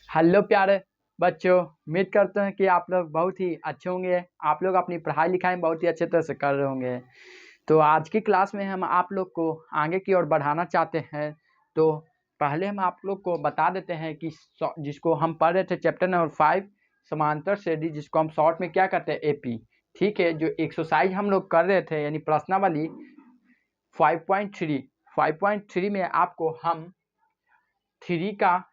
Hello प्यारे बच्चों। उम्मीद करते हैं कि आप लोग बहुत ही अच्छे होंगे। आप लोग अपनी पढ़ाई लिखाई बहुत ही अच्छे तरह से कर रहे होंगे। तो आज की क्लास में हम आप लोग को आगे की ओर बढ़ाना चाहते हैं। तो पहले हम आप लोग को बता देते हैं कि जिसको हम पढ़ रहे थे चैप्टर नंबर 5 समांतर श्रेणी, जिसको हम शॉर्ट में क्या कहते हैं एपी। ठीक है, जो एक्सरसाइज हम लोग कर रहे थे यानी प्रश्नावली 5.3 में आपको हम 3 का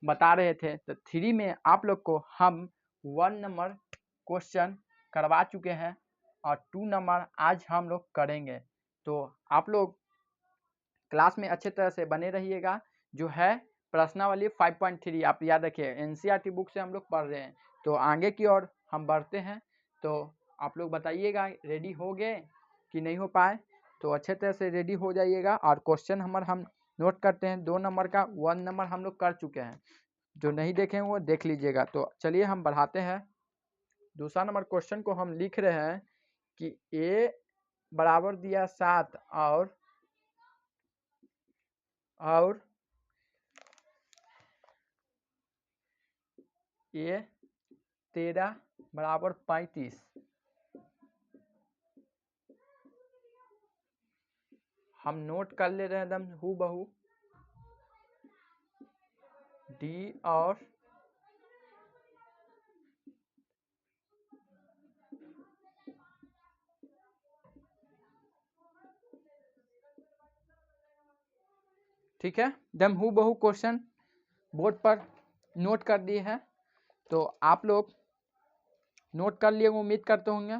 बता रहे थे। तो 3 में आप लोग को हम 1 नंबर क्वेश्चन करवा चुके हैं और 2 नंबर आज हम लोग करेंगे। तो आप लोग क्लास में अच्छे तरह से बने रहिएगा। जो है प्रश्नावली 5.3 आप याद रखिए, एनसीईआरटी बुक से हम लोग पढ़ रहे हैं। तो आगे की ओर हम बढ़ते हैं। तो आप लोग बताइएगा रेडी हो गए कि नहीं हो पाए। तो अच्छे तरह से रेडी हो जाइएगा और क्वेश्चन हम नोट करते हैं। 2 नंबर का 1 नंबर हम लोग कर चुके हैं, जो नहीं देखे वो देख लीजिएगा। तो चलिए हम बढ़ाते हैं। दूसरा नंबर क्वेश्चन को हम लिख रहे हैं कि a बराबर दिया 7 और a 13 बराबर 35। हम नोट कर ले रहे हैं एकदम हूबहू d और ठीक है, एकदम हूबहू क्वेश्चन बोर्ड पर नोट कर दिए हैं। तो आप लोग नोट कर लिए उम्मीद करते होंगे,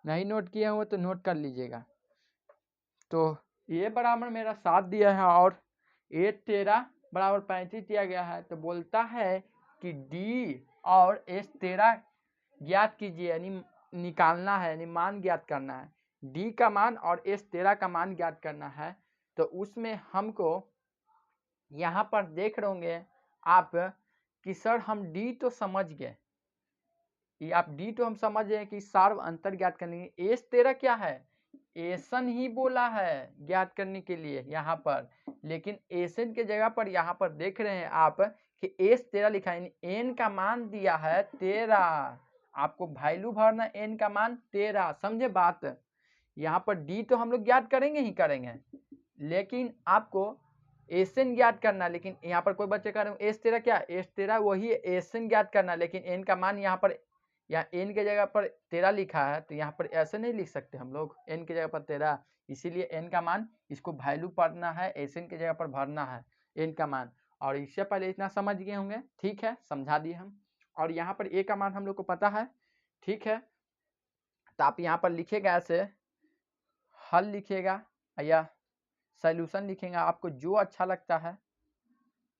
नहीं नोट किए हो तो नोट कर लीजिएगा। तो ये बराबर मेरा 7 दिया है और a 13 बराबर 35 दिया गया है। तो बोलता है कि d और s 13 ज्ञात कीजिए, यानी निकालना है, यानी मान ज्ञात करना है। d का मान और s 13 का मान ज्ञात करना है। तो उसमें हमको यहाँ पर देख रहे होंगे आप कि सर हम d तो समझ गए, ये आप d तो हम समझ गए कि सार्व अंतर ज्ञात करने के। s 13 क्या है, एसन ही बोला है ज्ञात करने के लिए यहाँ पर, लेकिन एसन के जगह पर यहाँ पर देख रहे हैं आप कि एस 13 लिखा है, एन का मान दिया है 13। आपको वैल्यू भरना, एन का मान 13, समझे बात। यहाँ पर डी तो हम लोग ज्ञात करेंगे ही करेंगे, लेकिन आपको एसन ज्ञात करना। लेकिन यहाँ पर कोई बच्चे कह रहे हैं एस 13 क्या, एस 13 वही एसन ज्ञात करना, लेकिन एन का मान यहाँ पर या एन के जगह पर 13 लिखा है। तो यहाँ पर ऐसे नहीं लिख सकते हम लोग एन के जगह पर 13, इसीलिए एन का मान इसको वैल्यू पढ़ना है, एन के जगह पर भरना है एन का मान। और इससे पहले इतना समझ गए होंगे, ठीक है, समझा दिए हम। और यहाँ पर ए का मान हम लोग को पता है, ठीक है। तो आप यहाँ पर लिखेगा ऐसे, हल लिखिएगा या सॉल्यूशन लिखेगा, आपको जो अच्छा लगता है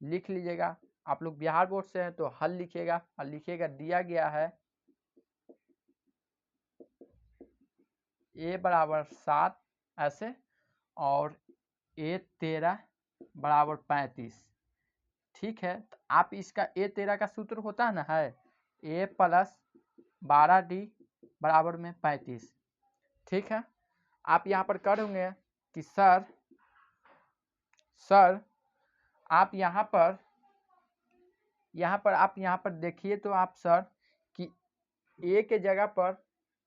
लिख लीजिएगा। आप लोग बिहार बोर्ड से हैं तो हल लिखिएगा और लिखिएगा दिया गया है a बराबर 7 ऐसे और a 13 बराबर 35। ठीक है, तो आप इसका a 13 का सूत्र होता है ना, है a प्लस 12d बराबर में 35। ठीक है, आप यहाँ पर करोगे कि सर आप यहाँ पर देखिए तो आप सर कि a के जगह पर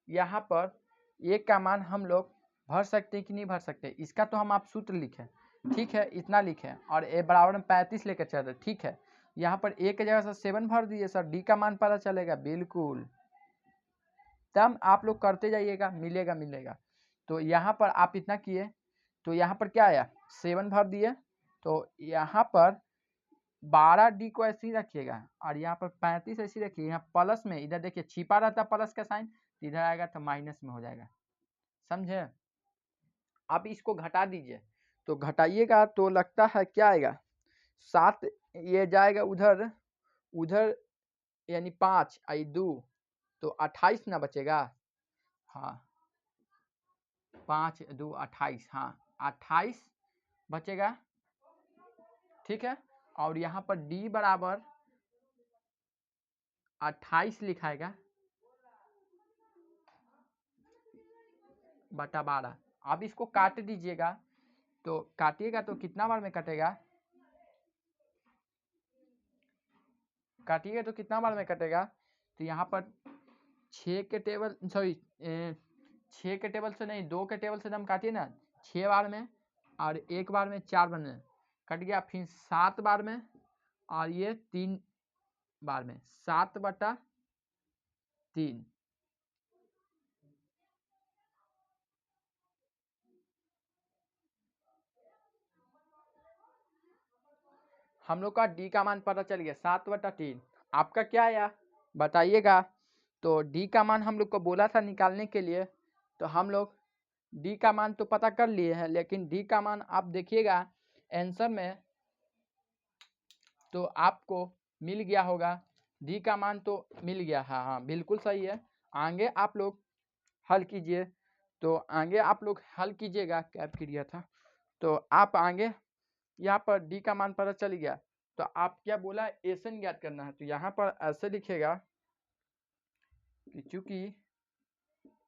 यहाँ पर a का मान हम लोग भर सकते हैं कि नहीं भर सकते, इसका तो हम आप सूत्र लिखें, ठीक है, इतना लिखें और a बराबर में 35 लेकर चल रहे। ठीक है, यहाँ पर a के जगह से 7 भर दीजिए सर, d का मान पता चलेगा बिल्कुल, तब आप लोग करते जाइएगा, मिलेगा। तो यहाँ पर आप इतना किए तो यहाँ पर क्या आया, 7 भर दिए। तो यहाँ पर 12d को ऐसे ही रखिएगा और यहाँ पर 35 ऐसे ही रखिए। यहाँ प्लस में इधर देखिए छिपा रहता है प्लस का साइन, इधर आएगा तो माइनस में हो जाएगा, समझे। अब इसको घटा दीजिए, तो घटाइएगा तो लगता है क्या आएगा, 7 ये जाएगा उधर यानी 5 आई 2 तो 28 ना बचेगा। हाँ 5 2 28, हाँ 28 बचेगा, ठीक है। और यहाँ पर d बराबर 28 लिखाएगा बटा 12। अब इसको काट दीजिएगा, तो काटिएगा तो कितना बार में कटेगा, काटिएगा तो कितना बार में कटेगा, तो यहाँ पर 6 के टेबल सॉरी 6 के टेबल से नहीं 2 के टेबल से हम काटिए ना 6 बार में, और 1 बार में 4 बार में कट गया, फिर 7 बार में, और ये 3 बार में 7/3। हम लोग का डी का मान पता चल गया 7/3। आपका क्या आया बताइएगा। तो डी का मान हम लोग को बोला था निकालने के लिए, तो हम लोग डी का मान तो पता कर लिए हैं, लेकिन डी का मान आप देखिएगा आंसर में तो आपको मिल गया होगा। डी का मान तो मिल गया है, हाँ बिल्कुल सही है। आगे आप लोग हल कीजिए, तो आगे आप लोग हल कीजिएगा। क्या किया था, तो आप आगे यहाँ पर डी का मान पता चल गया, तो आप क्या बोला एसन ज्ञात करना है, तो यहाँ पर ऐसे लिखेगा कि चूंकि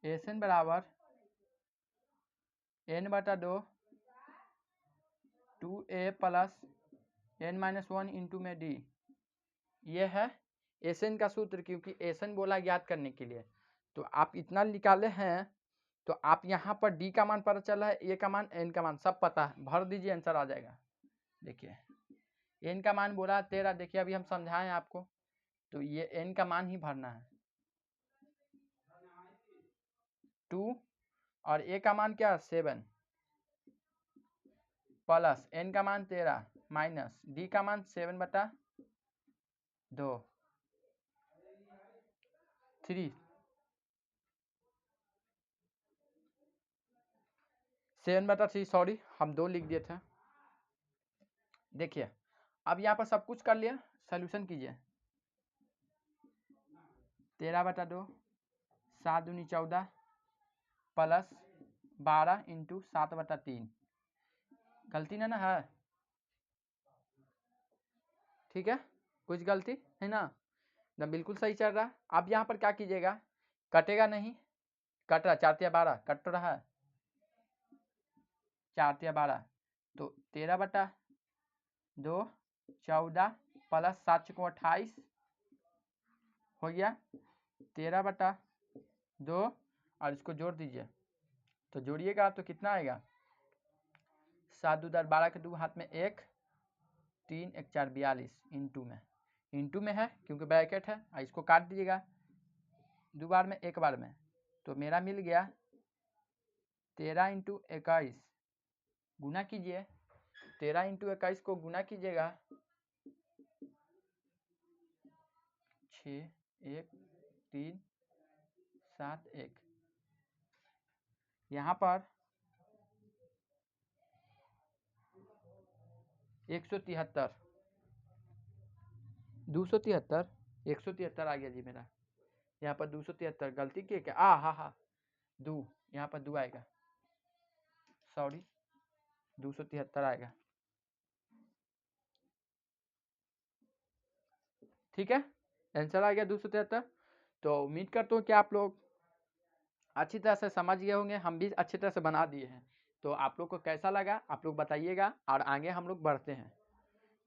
एसन बराबर n/2 2a plus n-1 into में डी, ये है एसन का सूत्र, क्योंकि एसन बोला ज्ञात करने के लिए। तो आप इतना निकाले हैं, तो आप यहाँ पर डी का मान पता चला है, ए का मान एन का मान सब पता है, भर दीजिए आंसर आ जाएगा। देखिए एन का मान बोला 13, देखिए अभी हम समझाएं आपको, तो ये एन का मान ही भरना है 2, और ए का मान क्या 7 प्लस एन का मान 13 माइनस डी का मान 7/2 3 7/3 सॉरी हम 2 लिख दिए थे। देखिए अब यहाँ पर सब कुछ कर लिया, सोल्यूशन कीजिए। 13/2 7 दूनी 14 प्लस 12 इंटू 7/3, गलती ना है, ठीक है कुछ गलती है ना बिल्कुल सही चल रहा। अब यहाँ पर क्या कीजिएगा, कटेगा नहीं, कट रहा 4×12 कट तो रहा है 4×12, तो 13/2 14 प्लस 7×28 हो गया 13/2, और इसको जोड़ दीजिए, तो जोड़िएगा तो कितना आएगा 7 2 12 के 2 हाथ में 1 3 1 4 42 इंटू में है क्योंकि ब्रैकेट है, इसको काट दीजिएगा 2 बार में 1 बार में, तो मेरा मिल गया 13 इंटू 21, गुना कीजिए 13 इंटू 21 को गुना कीजिएगा 6 1 3 7 1, यहाँ पर 173 273 173 आ गया जी मेरा, यहाँ पर 273 गलती की क्या, हाँ 2 यहाँ पर 2 आएगा, सॉरी 273 आएगा, ठीक है आंसर आ गया 273। तो उम्मीद करता हूँ कि आप लोग अच्छी तरह से समझ गए होंगे, हम भी अच्छी तरह से बना दिए हैं। तो आप लोग को कैसा लगा आप लोग बताइएगा, और आगे हम लोग बढ़ते हैं।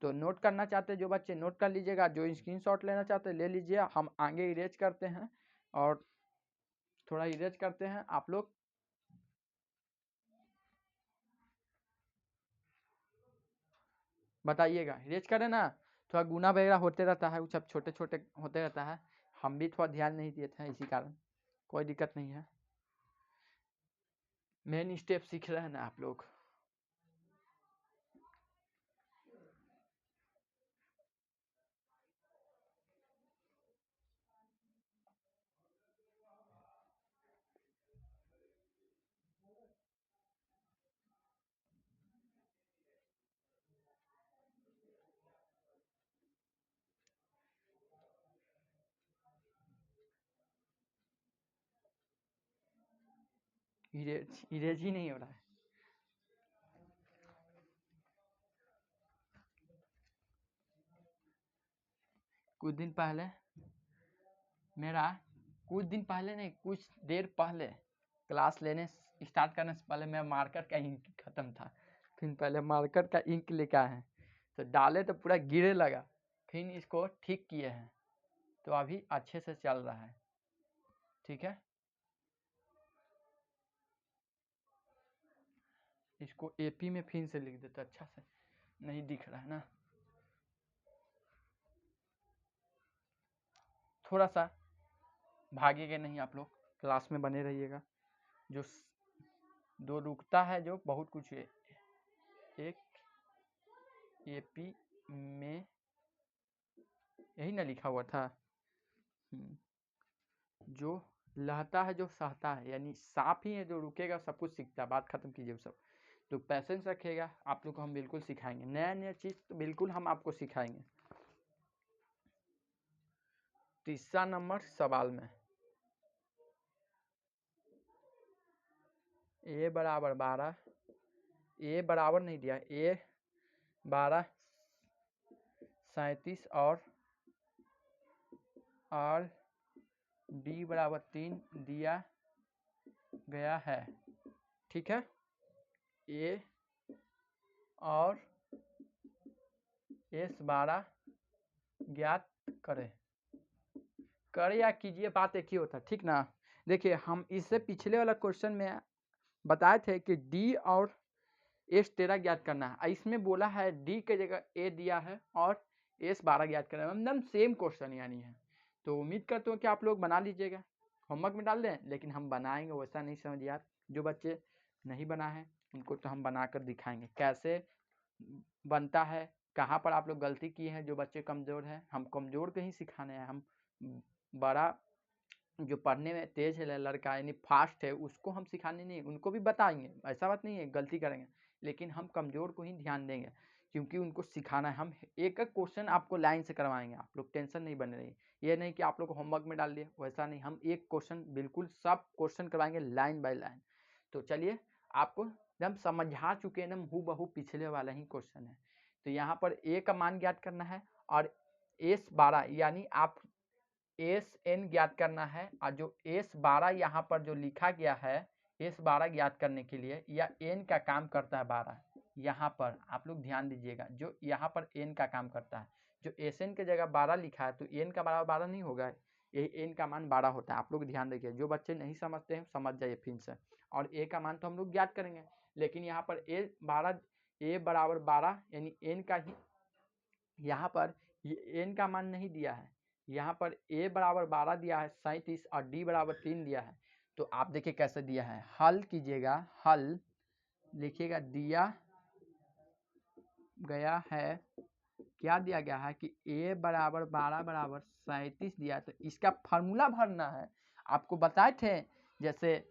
तो नोट करना चाहते हैं जो बच्चे नोट कर लीजिएगा, जो स्क्रीनशॉट लेना चाहते हैं ले लीजिए, हम आगे इरेज करते हैं और थोड़ा इरेज करते हैं। आप लोग बताइएगा, इरेज करें ना, थोड़ा गुना वगैरह होते रहता है, वो सब छोटे छोटे होते रहता है, हम भी थोड़ा ध्यान नहीं दिए थे इसी कारण, कोई दिक्कत नहीं है, मेन स्टेप सीख रहे हैं ना आप लोग। इरेज ही नहीं हो रहा है। कुछ दिन पहले मेरा कुछ दिन पहले नहीं कुछ देर पहले क्लास लेने स्टार्ट करने से पहले मेरा मार्कर का इंक खत्म था, फिर पहले मार्कर का इंक लेकर आए हैं, तो डाले तो पूरा गिरे लगा, फिर इसको ठीक किए हैं, तो अभी अच्छे से चल रहा है। ठीक है, इसको एपी में फिर से लिख देते, अच्छा से नहीं दिख रहा है ना, थोड़ा सा भागेगा नहीं, आप लोग क्लास में बने रहिएगा। जो दो रुकता है जो बहुत कुछ है। एक एपी में यही ना लिखा हुआ था, जो लहता है जो सहता है, यानी सांप ही है जो रुकेगा सब कुछ सीखता है। बात खत्म कीजिए सब। तो पैसेंस रखिएगा, आप लोग को हम बिल्कुल सिखाएंगे, नया नया चीज़ तो बिल्कुल हम आपको सिखाएंगे। तीसरा नंबर सवाल में ए बराबर 12, ए बराबर नहीं दिया, ए 12 37 और डी बराबर 3 दिया गया है। ठीक है, ए और S12 ज्ञात करे या कीजिए, बात एक ही होता है। ठीक ना, देखिए हम इससे पिछले वाला क्वेश्चन में बताए थे कि D और S13 ज्ञात करना है, इसमें बोला है D के जगह A दिया है और S12 ज्ञात करना है, एकदम सेम क्वेश्चन यानी है। तो उम्मीद करते हो कि आप लोग बना लीजिएगा, होमवर्क में डाल दें, लेकिन हम बनाएंगे, वैसा नहीं समझिए यार। जो बच्चे नहीं बना है उनको तो हम बनाकर दिखाएंगे कैसे बनता है, कहाँ पर आप लोग गलती किए हैं। जो बच्चे कमज़ोर हैं, हम कमज़ोर को ही सिखाने हैं, हम बड़ा जो पढ़ने में तेज है लड़का यानी फास्ट है उसको हम सिखाने नहीं, उनको भी बताएंगे, ऐसा बात नहीं है गलती करेंगे, लेकिन हम कमज़ोर को ही ध्यान देंगे, क्योंकि उनको सिखाना है। हम एक एक क्वेश्चन आपको लाइन से करवाएंगे, आप लोग टेंशन नहीं बने रहिए। ये नहीं कि आप लोग होमवर्क में डाल दिए, वैसा नहीं, हम एक क्वेश्चन बिल्कुल सब क्वेश्चन करवाएंगे लाइन बाय लाइन। तो चलिए, आपको जब समझा चुके हैं, हूबहू पिछले वाला ही क्वेश्चन है। तो यहाँ पर ए का मान ज्ञात करना है और S12 यानी आप SN ज्ञात करना है, और जो S12 यहाँ पर जो लिखा गया है S12 ज्ञात करने के लिए, या N का काम करता है 12, यहाँ पर आप लोग ध्यान दीजिएगा, जो यहाँ पर N का काम करता है, जो SN के जगह 12 लिखा है तो N का बराबर 12 नहीं होगा, ये N का मान 12 होता है। आप लोग ध्यान रखिए, जो बच्चे नहीं समझते हैं समझ जाइए फिर से। और A का मान तो हम लोग ज्ञात करेंगे, लेकिन यहाँ पर A बराबर 12 यानी N का ही, यहाँ पर N का मान नहीं दिया है, यहाँ पर A बराबर 12 दिया है 37 और D बराबर 3 दिया है। तो आप देखिए कैसे दिया है, हल कीजिएगा, हल लिखिएगा, दिया गया है, क्या दिया गया है कि A बराबर 12 बराबर 37 दिया है, तो इसका फार्मूला भरना है। आपको बताए थे जैसे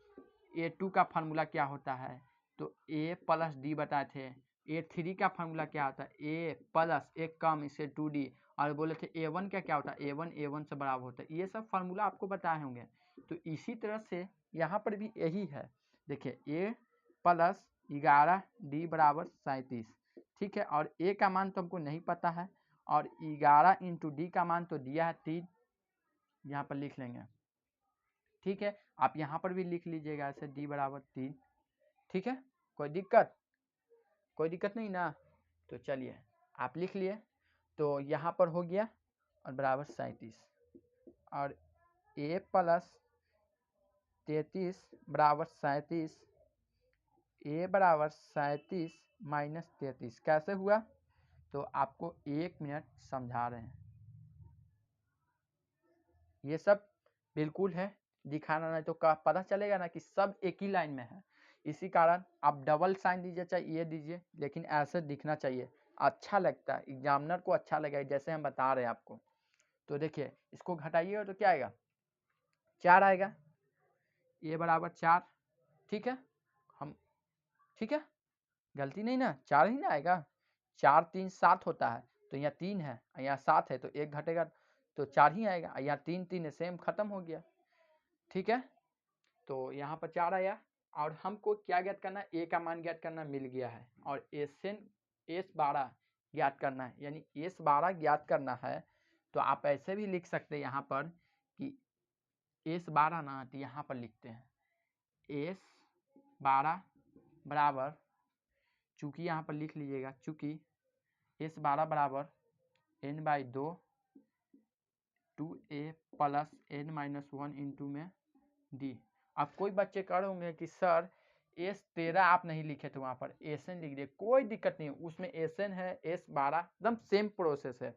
A2 का फार्मूला क्या होता है, तो A प्लस D बताए थे। A3 का फार्मूला क्या होता है, A प्लस एक कम इसे 2D, और बोले थे A1 का क्या होता है, A1 A1 से बराबर होता है। ये सब फार्मूला आपको बताए होंगे। तो इसी तरह से यहाँ पर भी यही है, देखिए A प्लस 11 D बराबर 37। ठीक है, और A का मान तो हमको नहीं पता है, और 11 इंटू D का मान तो दिया है 3, यहाँ पर लिख लेंगे। ठीक है, आप यहाँ पर भी लिख लीजिएगा ऐसे, D बराबर 3। ठीक है, कोई दिक्कत नहीं ना। तो चलिए आप लिख लिए, तो यहाँ पर हो गया और बराबर 37, और A प्लस 33 बराबर 37, A बराबर 37 माइनस 33 कैसे हुआ, तो आपको 1 मिनट समझा रहे हैं। ये सब बिल्कुल है, दिखाना नहीं तो पता चलेगा ना कि सब एक ही लाइन में है। इसी कारण आप डबल साइन दीजिए चाहे ये दीजिए, लेकिन ऐसे दिखना चाहिए, अच्छा लगता है, एग्जामिनर को अच्छा लगेगा जैसे हम बता रहे हैं आपको। तो देखिए इसको घटाइएगा तो क्या आएगा, 4 आएगा, A बराबर 4। ठीक है, हम ठीक है, गलती नहीं ना, 4 ही ना आएगा, 4 3 7 होता है, तो यहाँ 3 है यहाँ 7 है, तो 1 घटेगा तो 4 ही आएगा, यहाँ 3 3 है, सेम खत्म हो गया। ठीक है, तो यहाँ पर 4 आया, और हमको क्या ज्ञात करना है, A का मान ज्ञात करना मिल गया है, और S12 ज्ञात करना है, यानी S12 ज्ञात करना है। तो आप ऐसे भी लिख सकते हैं यहाँ पर कि S12 ना, तो यहाँ पर लिखते हैं S12 बराबर, चूँकि यहाँ पर लिख लीजिएगा, चूँकि S12 बराबर n/2 2a plus n-1 into में d। अब कोई बच्चे कह रहे होंगे कि सर S13 आप नहीं लिखे थे, वहां पर Sn लिख दिए, कोई दिक्कत नहीं, उसमें Sn है, S12 एकदम सेम प्रोसेस है।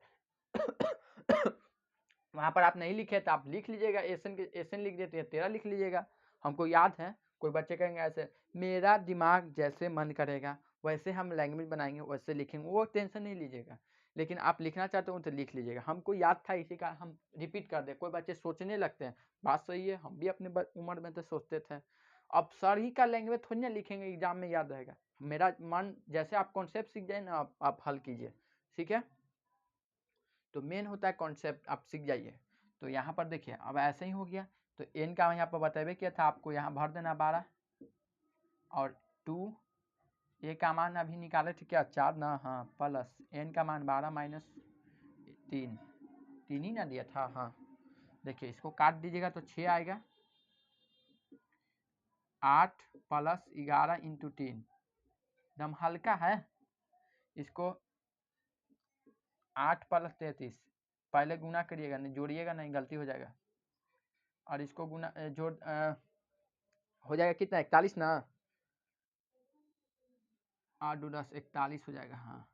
वहां पर आप नहीं लिखे तो आप लिख लीजिएगा, Sn लिख देते 13 लिख लीजिएगा, हमको याद है। कोई बच्चे कहेंगे ऐसे मेरा दिमाग जैसे मन करेगा वैसे हम लैंग्वेज बनाएंगे वैसे लिखेंगे, वो टेंशन नहीं लीजिएगा, लेकिन आप लिखना चाहते हो तो लिख लीजिएगा। हमको याद था इसी का हम रिपीट कर दे। कोई बच्चे सोचने लगते हैं, बात सही है, हम भी अपने उम्र में तो सोचते थे। अब सर ही का लैंग्वेज थोड़ी ना लिखेंगे एग्जाम में याद रहेगा। मेरा मन जैसे आप कॉन्सेप्ट सीख जाए ना, आप हल कीजिए, ठीक है। तो मेन होता है कॉन्सेप्ट, आप सीख जाइए। तो यहाँ पर देखिए अब ऐसे ही हो गया। तो n का यहाँ पर बताबे किया था आपको, यहाँ भर देना 12 और 2 a का मान अभी निकाले थे क्या 4 ना, हाँ, प्लस n का मान 12 माइनस 3 ही ना दिया था, हाँ। देखिए इसको काट दीजिएगा तो 6 आएगा, 8 प्लस 11 इंटू 3 एकदम हल्का है। इसको 8 प्लस 33 पहले गुना करिएगा, नहीं जोड़िएगा, नहीं गलती हो जाएगा। और इसको गुना जोड़ हो जाएगा कितना 41 ना, 8 2 10 41 हो जाएगा, हाँ।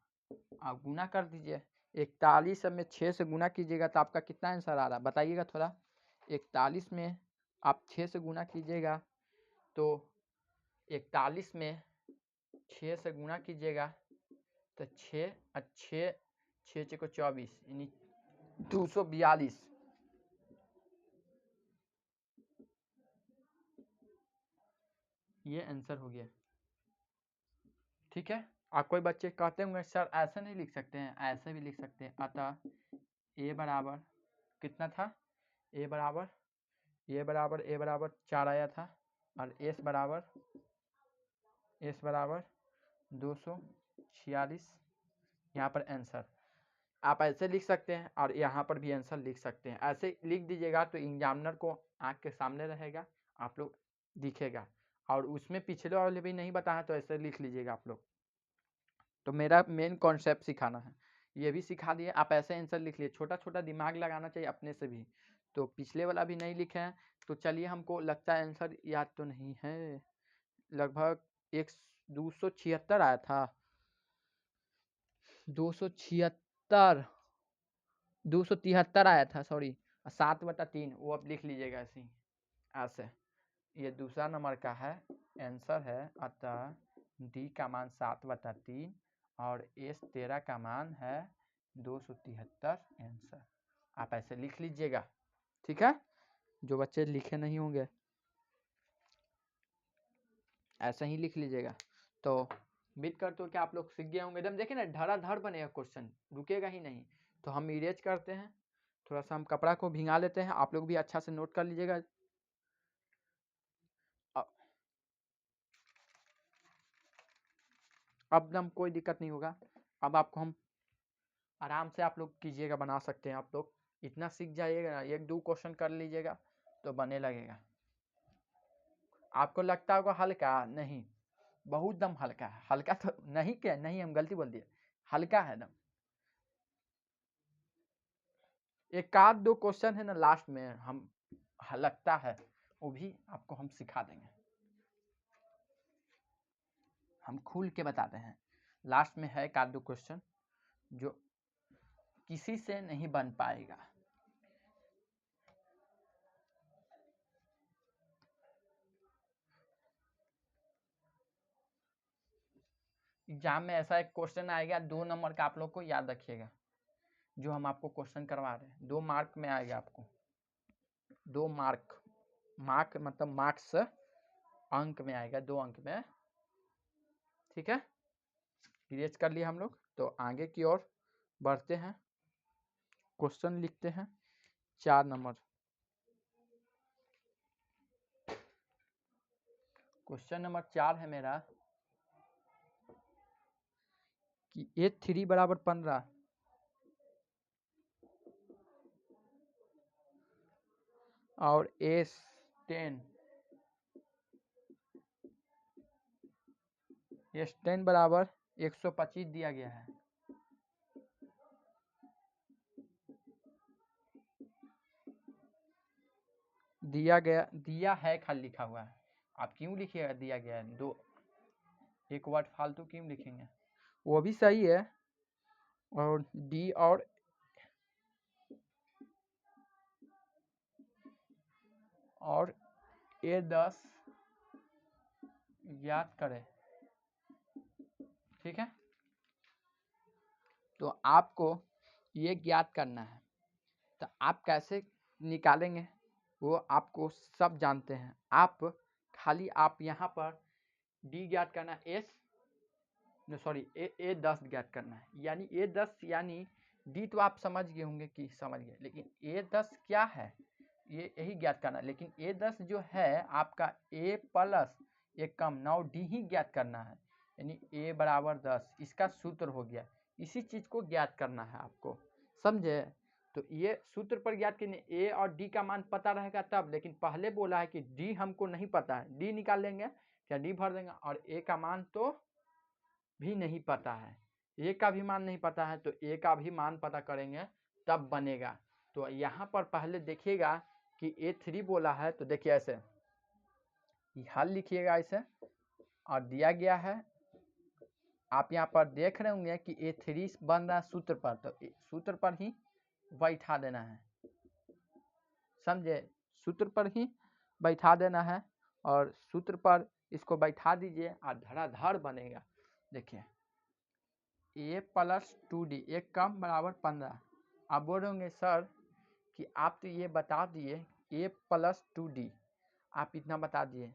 आप गुना कर दीजिए, 41 में 6 से गुना कीजिएगा तो आपका कितना आंसर आ रहा है बताइएगा थोड़ा। 41 में आप 6 से गुना कीजिएगा तो 41 में 6 से गुना कीजिएगा तो 6 6 को 24 यानी 242। ये आंसर हो गया, ठीक है। आप कोई बच्चे कहते होंगे सर ऐसे नहीं लिख सकते हैं, ऐसे भी लिख सकते हैं। अतः a बराबर कितना था, a बराबर 4 आया था और s बराबर 246। यहाँ पर आंसर आप ऐसे लिख सकते हैं और यहाँ पर भी आंसर लिख सकते हैं। ऐसे लिख दीजिएगा तो एग्जामिनर को आंख के सामने रहेगा, आप लोग दिखेगा। और उसमें पिछले वाले भी नहीं बताया तो ऐसे लिख लीजिएगा आप लोग। तो मेरा मेन कॉन्सेप्ट सिखाना है, ये भी सिखा दिए, आप ऐसे आंसर लिख लिए। छोटा छोटा दिमाग लगाना चाहिए अपने से भी। तो पिछले वाला भी नहीं लिखे हैं तो चलिए, हमको लगता है आंसर याद तो नहीं है, लगभग 276 आया था, 273 आया था, सॉरी। 7/3 वो अब लिख लीजिएगा ऐसे ही, ऐसे। ये दूसरा नंबर का है, आंसर है। अतः डी का मान 7/3 और S13 का मान है 273 आंसर। आप ऐसे लिख लीजिएगा, ठीक है। जो बच्चे लिखे नहीं होंगे ऐसे ही लिख लीजिएगा। तो उम्मीद करते हो कि आप लोग सीख गए होंगे। एकदम देखिए ना धड़ाधड़ बनेगा क्वेश्चन, रुकेगा ही नहीं। तो हम इरेज करते हैं, थोड़ा सा हम कपड़ा को भिंगा लेते हैं, आप लोग भी अच्छा से नोट कर लीजिएगा। अब एकदम कोई दिक्कत नहीं होगा। अब आपको हम आराम से आप लोग कीजिएगा, बना सकते हैं आप लोग। इतना सीख जाइएगा ना, 1-2 क्वेश्चन कर लीजिएगा तो बने लगेगा। आपको लगता होगा हल्का, नहीं, बहुत दम हल्का है। हल्का तो नहीं, क्या नहीं, हम गलती बोल दिए, हल्का है दम। एक आध 2 क्वेश्चन है ना लास्ट में हम लगता है, वो भी आपको हम सिखा देंगे, हम खुल के बताते हैं। लास्ट में है एक आध 2 क्वेश्चन जो किसी से नहीं बन पाएगा। एग्जाम में ऐसा एक क्वेश्चन आएगा 2 नंबर का, आप लोग को याद रखिएगा। जो हम आपको क्वेश्चन करवा रहे हैं 2 मार्क में आएगा आपको, 2 मार्क, मार्क मतलब मार्क्स अंक में आएगा, 2 अंक में, ठीक है। इरेज कर लिए हम लोग। तो आगे की ओर बढ़ते हैं, क्वेश्चन लिखते हैं 4 नंबर। क्वेश्चन नंबर 4 है मेरा कि A3 बराबर 15 और S10 बराबर 125 दिया गया है। दिया है खाली लिखा हुआ है, आप क्यों लिखिएगा दिया गया है, दो एक वर्ड फालतू क्यों लिखेंगे, वो भी सही है। और डी और A10 ज्ञात करें, ठीक है। तो आपको ये ज्ञात करना है, तो आप कैसे निकालेंगे वो आपको सब जानते हैं। आप खाली आप यहाँ पर डी ज्ञात करना है, A10 ज्ञात करना है, यानी A10 यानी डी तो आप समझ गए होंगे कि समझ गए, लेकिन A10 क्या है ये यही ज्ञात करना है। लेकिन A10 जो है आपका A प्लस एक कम 9 डी ही ज्ञात करना है, यानी A बराबर 10, इसका सूत्र हो गया। इसी चीज को ज्ञात करना है आपको, समझे। तो ये सूत्र पर ज्ञात करने A और D का मान पता रहेगा तब, लेकिन पहले बोला है कि D हमको नहीं पता है, D निकाल लेंगे क्या D भर देंगे, और A का मान तो भी नहीं पता है, A का भी मान नहीं पता है, तो A का भी मान पता करेंगे तब बनेगा। तो यहाँ पर पहले देखिएगा कि A3 बोला है, तो देखिए ऐसे हल लिखिएगा ऐसे, और दिया गया है आप यहाँ पर देख रहे होंगे कि A3 बन रहा है सूत्र पर, तो सूत्र पर ही बैठा देना है, समझे, सूत्र पर ही बैठा देना है, और सूत्र पर इसको बैठा दीजिए और धड़ाधड़ बनेगा। देखिए A प्लस 2D एक कम बराबर 15। आप बोल रहे होंगे सर कि आप तो ये बता दिए A प्लस 2D, आप इतना बता दिए,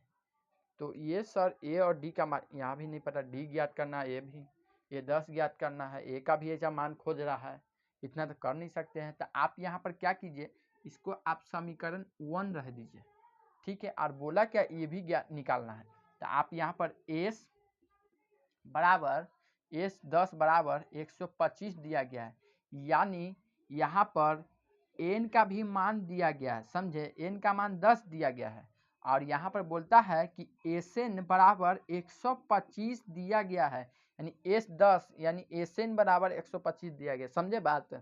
तो ये सर A और D का मान यहाँ भी नहीं पता, D ज्ञात करना है, A भी A10 ज्ञात करना है, A का भी ऐसा मान खोज रहा है, इतना तो कर नहीं सकते हैं। तो आप यहाँ पर क्या कीजिए, इसको आप समीकरण 1 रह दीजिए, ठीक है। और बोला क्या ये भी ज्ञात निकालना है, तो आप यहाँ पर S बराबर S10 बराबर 125 दिया गया है, यानी यहाँ पर n का भी मान दिया गया है, समझे, n का मान 10 दिया गया है, और यहाँ पर बोलता है कि Sn बराबर 125 दिया गया है, यानी S10 यानी Sn बराबर 125 दिया गया, समझे बात।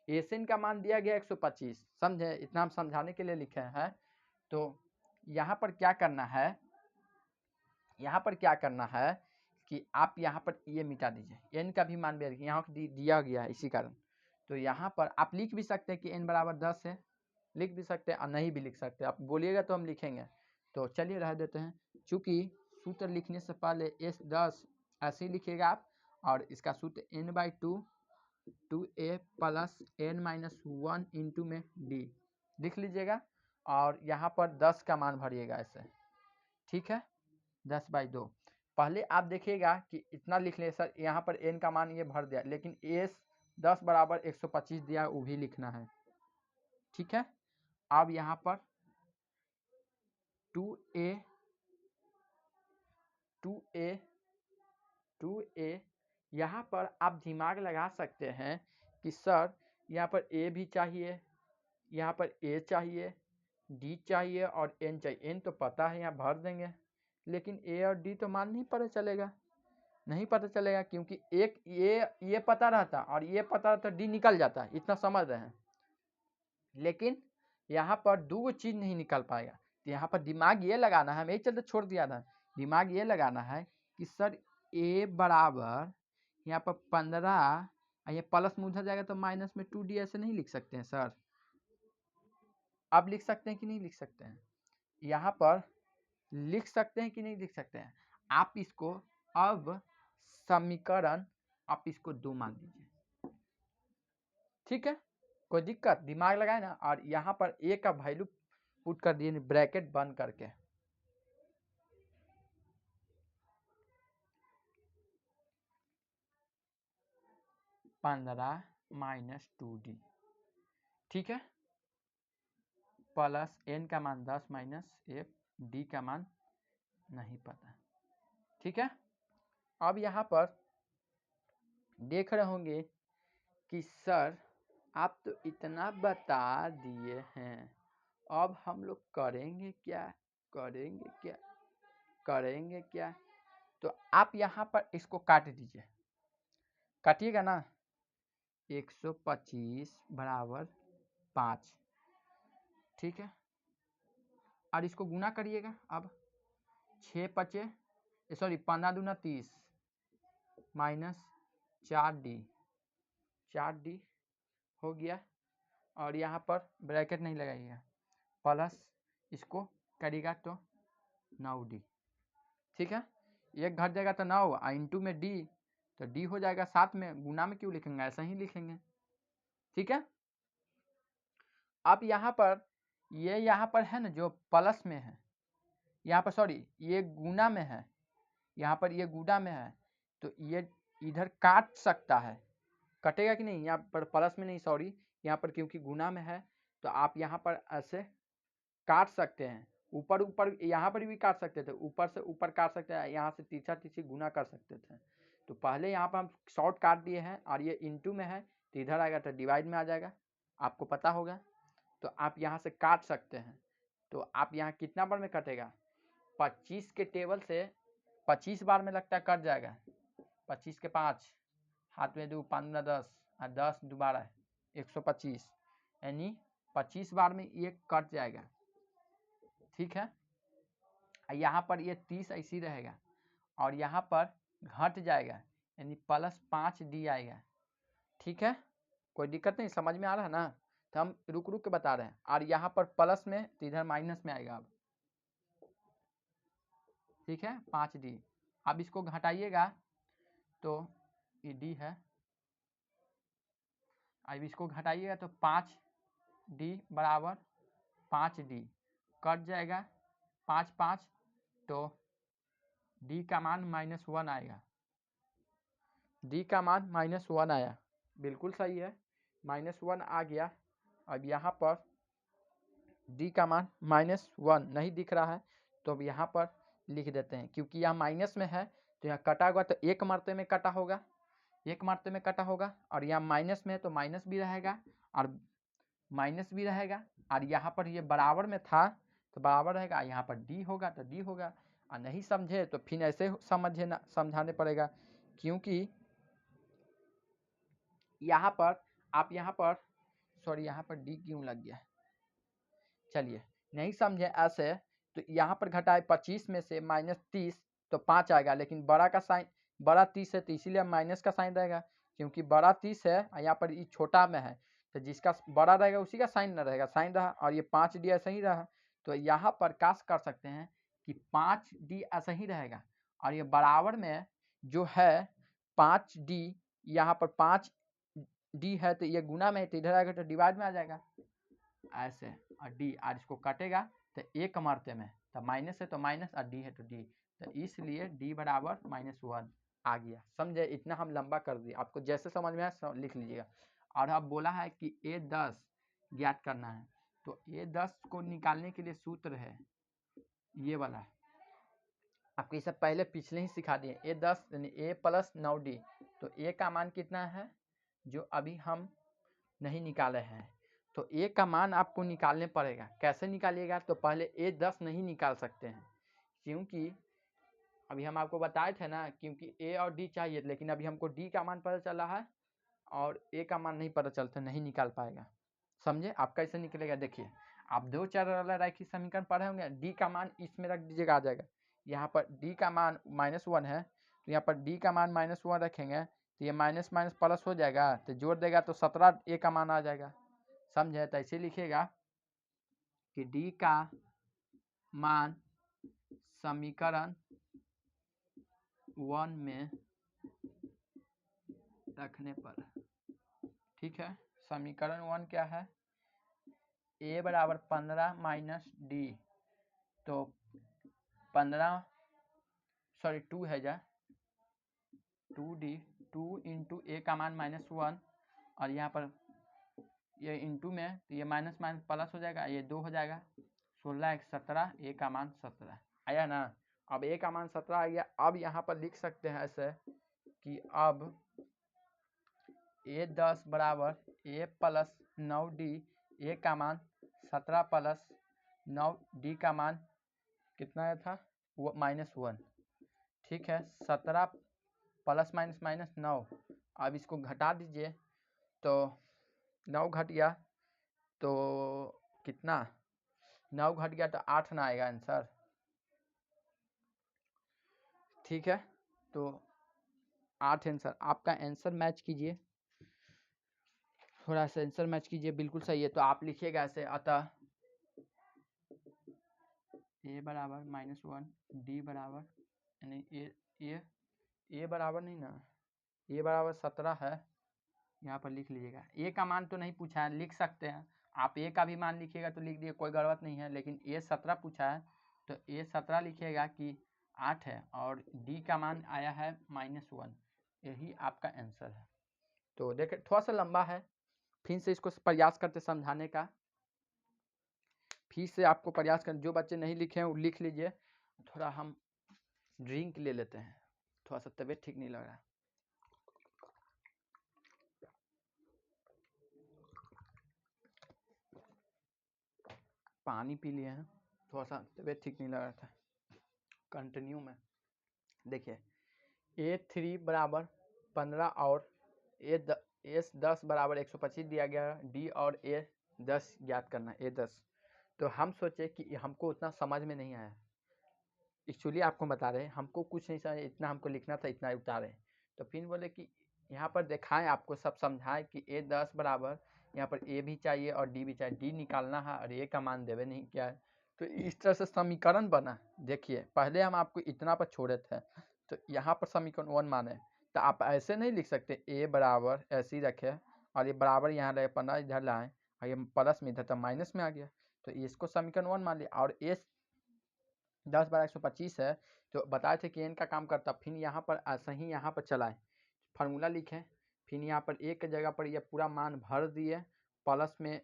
Sn का मान दिया गया 125, समझे, इतना हम समझाने के लिए लिखे हैं। तो यहाँ पर क्या करना है, यहाँ पर क्या करना है कि आप यहाँ पर ये मिटा दीजिए, n का भी मान यहाँ दिया गया है, इसी कारण। तो यहाँ पर आप लिख भी सकते हैं कि n बराबर 10 है, लिख भी सकते हैं और नहीं भी लिख सकते, आप बोलिएगा तो हम लिखेंगे। तो चलिए रह देते हैं, चूंकि सूत्र लिखने से पहले S10 ऐसे ही लिखिएगा आप, और इसका सूत्र n/2 2a plus n-1 into में d लिख लीजिएगा, और यहाँ पर 10 का मान भरिएगा ऐसे, ठीक है, 10/2। पहले आप देखिएगा कि इतना लिख ले सर, यहाँ पर n का मान ये भर दिया, लेकिन S10 बराबर 125 दिया, वो भी लिखना है, ठीक है। अब यहाँ पर 2a यहाँ पर आप दिमाग लगा सकते हैं कि सर यहाँ पर a भी चाहिए, यहाँ पर a चाहिए, d चाहिए और n चाहिए, n तो पता है यहाँ भर देंगे, लेकिन a और d तो मान नहीं पता चलेगा, नहीं पता चलेगा, क्योंकि एक ये पता रहता और ये पता रहता, d निकल जाता है, इतना समझ रहे हैं। लेकिन यहाँ पर दो चीज नहीं निकल पाएगा, तो यहाँ पर दिमाग ये लगाना है, मैं एक चलते छोड़ दिया था, दिमाग ये लगाना है कि सर a बराबर यहाँ पर 15, ये प्लस में उधर जाएगा तो माइनस में 2d, ऐसे नहीं लिख सकते हैं सर, अब लिख सकते हैं कि नहीं लिख सकते हैं, यहाँ पर लिख सकते हैं कि नहीं लिख सकते हैं। आप इसको अब समीकरण आप इसको 2 मान लीजिए, ठीक है, कोई दिक्कत, दिमाग लगाए ना, और यहाँ पर a का वैल्यू पुट कर दिए ब्रैकेट बंद करके, -2d, ठीक है, प्लस n का मान 10 माइनस 1, d का मान नहीं पता, ठीक है। अब यहाँ पर देख रहे होंगे कि सर आप तो इतना बता दिए हैं, अब हम लोग करेंगे क्या, करेंगे क्या, करेंगे क्या। तो आप यहाँ पर इसको काट दीजिए, काटिएगा ना, 125 बराबर 5, ठीक है, और इसको गुना करिएगा। अब 6 पचे सॉरी 15 दूना 30 माइनस 4D हो गया। और यहाँ पर ब्रैकेट नहीं लगाइएगा, प्लस इसको करिएगा तो 9D। ठीक है, एक घट जाएगा तो 9 और इंटू में D, तो D हो जाएगा 7 में, गुना में क्यों लिखेंगे, ऐसा ही लिखेंगे। ठीक है, अब यहाँ पर ये यहाँ पर है ना जो प्लस में है, यहाँ पर सॉरी ये गुना में है, यहाँ पर ये गुना में है, तो ये इधर काट सकता है, कटेगा कि नहीं, यहाँ पर प्लस में नहीं सॉरी, यहाँ पर क्योंकि गुना में है तो आप यहाँ पर ऐसे काट सकते हैं, ऊपर ऊपर यहाँ पर भी काट सकते थे, ऊपर से ऊपर काट सकते हैं, यहाँ से तीसरा तीसरी गुना कर सकते थे। तो पहले यहाँ पर हम शॉर्ट काट दिए हैं और ये इंटू में है तो इधर आएगा तो डिवाइड में आ जाएगा, आपको पता होगा। तो आप यहाँ से काट सकते हैं, तो आप यहाँ कितना बार में कटेगा, 25 के टेबल से 25 बार में लगता है कट जाएगा, 25 के 5 हाथ में 2 5 10 और 10 दोबारा 125, यानी 25 बार में ये कट जाएगा। ठीक है, यहाँ पर ये 30 ऐसी रहेगा और यहाँ पर घट जाएगा, यानी प्लस 5D आएगा। ठीक है, कोई दिक्कत नहीं, समझ में आ रहा है ना, तो हम रुक रुक के बता रहे हैं। और यहाँ पर प्लस में तो इधर माइनस में आएगा अब। ठीक है, 5D। अब इसको घटाइएगा तो ये D है, अब इसको घटाइएगा तो 5D बराबर 5D, कट जाएगा 5 5, तो D का मान -1 आएगा, D का मान -1 आया, बिल्कुल सही है, -1 आ गया। अब यहाँ पर D का मान -1 नहीं दिख रहा है तो अब यहाँ पर लिख देते हैं, क्योंकि यहाँ माइनस में है तो यहाँ कटा हुआ तो एक मरते में कटा होगा, एक मरते में कटा होगा, और यहाँ माइनस में है तो माइनस भी रहेगा और माइनस भी रहेगा, और यहाँ पर ये बराबर में था तो बराबर रहेगा, यहाँ पर D होगा तो D होगा। और नहीं समझे तो फिर ऐसे समझाने पड़ेगा, क्योंकि यहाँ पर आप यहाँ पर सॉरी यहाँ पर D क्यों लग गया, चलिए नहीं समझे ऐसे, तो यहाँ पर घटाए 25 में से -30 तो 5 आएगा, लेकिन बड़ा का साइन बड़ा 30 है तो इसीलिए माइनस का साइन रहेगा, क्योंकि बड़ा 30 है और यहाँ पर ये छोटा में है, तो जिसका बड़ा रहेगा उसी का साइन न रहेगा, साइन रहा, और ये 5D ऐसा ही रहा, तो यहाँ पर काश कर सकते हैं कि 5D ऐसा ही रहेगा, और ये बराबर में जो है 5D, यहाँ पर 5D है तो ये गुना में है तो इधर आएगा तो डिवाइड में आ जाएगा ऐसे, और D, और इसको कटेगा तो एक मरते में, तो माइनस है तो माइनस और D है तो D, तो इसलिए D बराबर -1 आ गया। समझे, इतना हम लंबा कर दिए, आपको जैसे समझ में आया लिख लीजिएगा। और अब बोला है कि A10 ज्ञात करना है, तो A10 को निकालने के लिए सूत्र है ये वाला, आपको इसे पहले पिछले ही सिखा दिए, A10 यानी A + 9D, तो A का मान कितना है जो अभी हम नहीं निकाले हैं, तो A का मान आपको निकालने पड़ेगा। कैसे निकालिएगा, तो पहले A10 नहीं निकाल सकते हैं, क्योंकि अभी हम आपको बताए थे ना, क्योंकि A और D चाहिए, लेकिन अभी हमको D का मान पता चला है और A का मान नहीं पता चलता, नहीं निकाल पाएगा। समझे, आप कैसे निकलेगा, देखिए आप 2 चर वाला रैखिक समीकरण पढ़े होंगे, D का मान इसमें रख दीजिएगा, आ जाएगा। यहाँ पर D का मान -1 है तो यहाँ पर D का मान -1 रखेंगे तो ये माइनस माइनस प्लस हो जाएगा, तो जोड़ देगा तो 17 A का मान आ जाएगा। समझे, तो ऐसे लिखिएगा कि D का मान समीकरण 1 में रखने पर, ठीक है, समीकरण 1 क्या है, A बराबर 15 - D, तो 15 सॉरी 2 है जा 2D, 2 इंटू A का मान -1, और यहाँ पर ये इंटू में तो ये माइनस माइनस प्लस हो जाएगा, ये 2 हो जाएगा, 16 1 17, A का मान 17 आया ना। अब A का मान 17 आ गया। अब यहाँ पर लिख सकते हैं ऐसे कि अब A10 बराबर A + 9D, A का मान 17 + 9D का मान कितना आया था, वो -1, ठीक है, 17 ± -9। अब इसको घटा दीजिए तो 9 घट गया तो कितना 9 घट गया तो 8 ना आएगा आंसर। ठीक है, तो 8 आंसर। आपका आंसर मैच कीजिए, थोड़ा सा आंसर मैच कीजिए, बिल्कुल सही है। तो आप लिखिएगा ऐसे, अतः ए बराबर -1, डी बराबर यानी ए बराबर नहीं ना, ए बराबर 17 है, यहाँ पर लिख लीजिएगा। ए का मान तो नहीं पूछा है, लिख सकते हैं आप, ए का भी मान लिखिएगा तो लिख दिए, कोई गलत नहीं है, लेकिन ए 17 पूछा है तो ए 17 लिखिएगा कि 8 है, और डी का मान आया है -1, यही आपका आंसर है। तो देखिए थोड़ा सा लंबा है, फिर से इसको प्रयास करते समझाने का, फिर से आपको प्रयास कर, जो बच्चे नहीं लिखे हैं वो लिख लीजिए। थोड़ा हम ड्रिंक ले लेते हैं, थोड़ा सा तबीयत ठीक नहीं लग रहा है। पानी पी लिए हैं, थोड़ा सा तबीयत ठीक नहीं लग रहा था। कंटिन्यू में देखिए, A3 बराबर 15 और A10 बराबर 125 दिया गया है, D और A10 ज्ञात करना है, A10। तो हम सोचे कि हमको उतना समझ में नहीं आया, एक्चुअली आपको बता रहे हैं, हमको कुछ नहीं समझ, इतना हमको लिखना था, इतना उतारे। तो फिर बोले कि यहाँ पर दिखाएं, आपको सब समझाएं कि A10 बराबर, यहाँ पर A भी चाहिए और D भी चाहिए, D निकालना है और A का मान देवे नहीं क्या है। तो इस तरह से समीकरण बना। देखिए पहले हम आपको इतना पर छोड़े थे, तो यहाँ पर समीकरण 1 माने, तो आप ऐसे नहीं लिख सकते, A बराबर ऐसे ही रखे और ये बराबर यहाँ रहे, 15 इधर लाए और ये प्लस में इधर तो माइनस में आ गया, तो इसको समीकरण 1 मान लिया। और A 10 बार 125 है, तो बताए थे कि एन का काम करता, फिर यहाँ पर ऐसा ही यहाँ पर चलाए, फार्मूला लिखें, फिर यहाँ पर एक की जगह पर ये पूरा मान भर दिए, प्लस में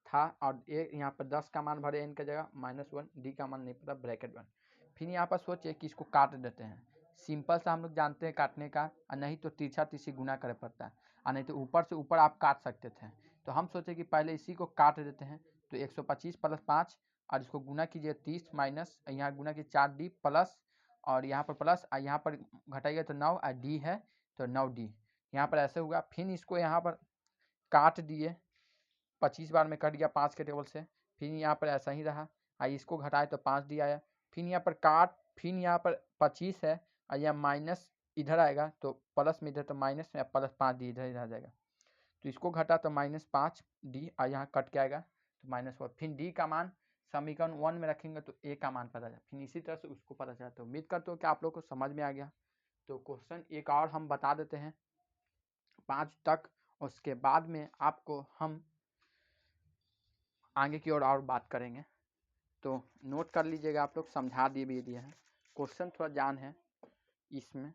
था, और एक यहाँ पर 10 का मान भरे, एन की जगह -1, डी का मान नहीं पता, ब्रैकेट 1। फिर यहाँ पर सोचे कि इसको काट देते हैं, सिंपल सा हम लोग जानते हैं काटने का, और नहीं तो तिरछा तिरछी गुना करे पड़ता है, और नहीं तो ऊपर से ऊपर आप काट सकते थे। तो हम सोचे कि पहले इसी को काट देते हैं, तो 125 + 5, और इसको गुना कीजिए 30 माइनस, यहाँ गुना कीजिए 4D प्लस, और यहाँ पर प्लस, और यहाँ पर घटाइए तो 9, और डी है तो 9D, यहाँ पर ऐसे हुआ। फिर इसको यहाँ पर काट दिए, 25 बार में कट गया 5 के टेबल से, फिर यहाँ पर ऐसा ही रहा, इसको घटाए तो 5D आया, फिर यहाँ पर काट, फिर यहाँ पर 25 है और यहाँ माइनस इधर आएगा, तो प्लस में इधर तो माइनस में, प्लस 5D इधर ही रह जाएगा, तो इसको घटा तो -5D, और यहाँ कट के आएगा तो -1। फिर डी का मान समीकरण 1 में रखेंगे तो ए का मान पता चला, फिर इसी तरह से उसको पता चला। तो उम्मीद करता हूँ कि आप लोग को समझ में आ गया। तो क्वेश्चन एक और हम बता देते हैं 5 तक, उसके बाद में आपको हम आगे की और बात करेंगे। तो नोट कर लीजिएगा, आप लोग समझा दिए भी दिए हैं, क्वेश्चन थोड़ा जान है इसमें।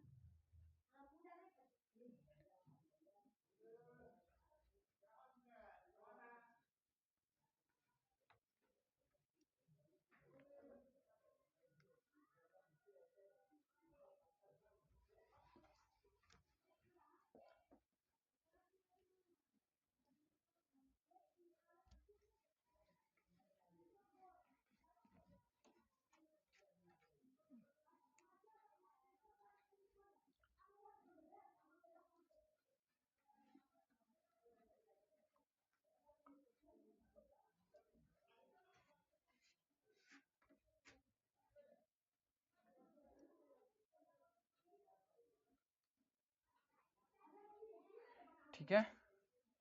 ठीक है,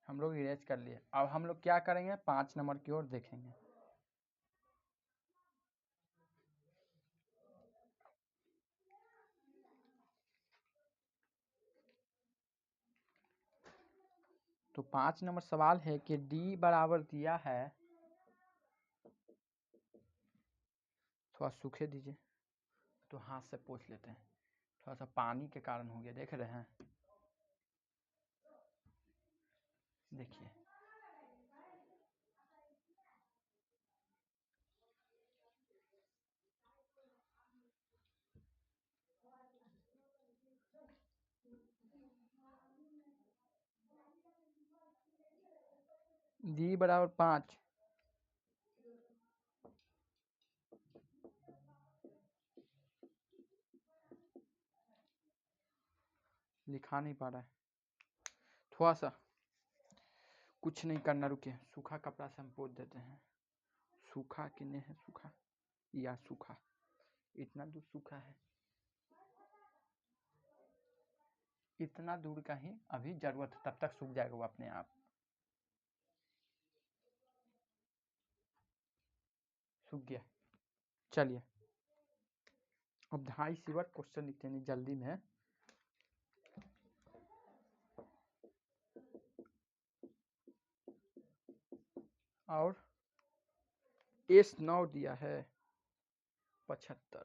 हम लोग इरेज कर लिए। अब हम लोग क्या करेंगे, 5 नंबर की ओर देखेंगे। तो 5 नंबर सवाल है कि डी बराबर दिया है, थोड़ा सूखे दीजिए, तो हाथ से पोंछ लेते हैं, थोड़ा सा पानी के कारण हो गया, देख रहे हैं। देखिए डी बराबर 5, लिखा नहीं पा रहा है, थोड़ा सा कुछ नहीं करना, रुकिए, सूखा कपड़ा से हम पोंछ देते हैं, सूखा किन्ने है, सूखा या सूखा, इतना दूर सूखा है, इतना दूर का ही अभी जरूरत है, तब तक सूख जाएगा वो अपने आप, सूख गया। चलिए अब 2.5 सीवर क्वेश्चन लिखते हैं जल्दी में। और S9 दिया है 75,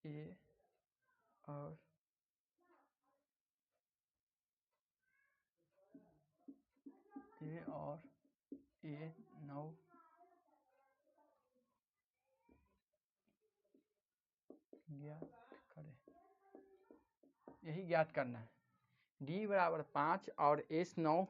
ए और A9 ज्ञात करें, यही ज्ञात करना है। D बराबर 5 और S9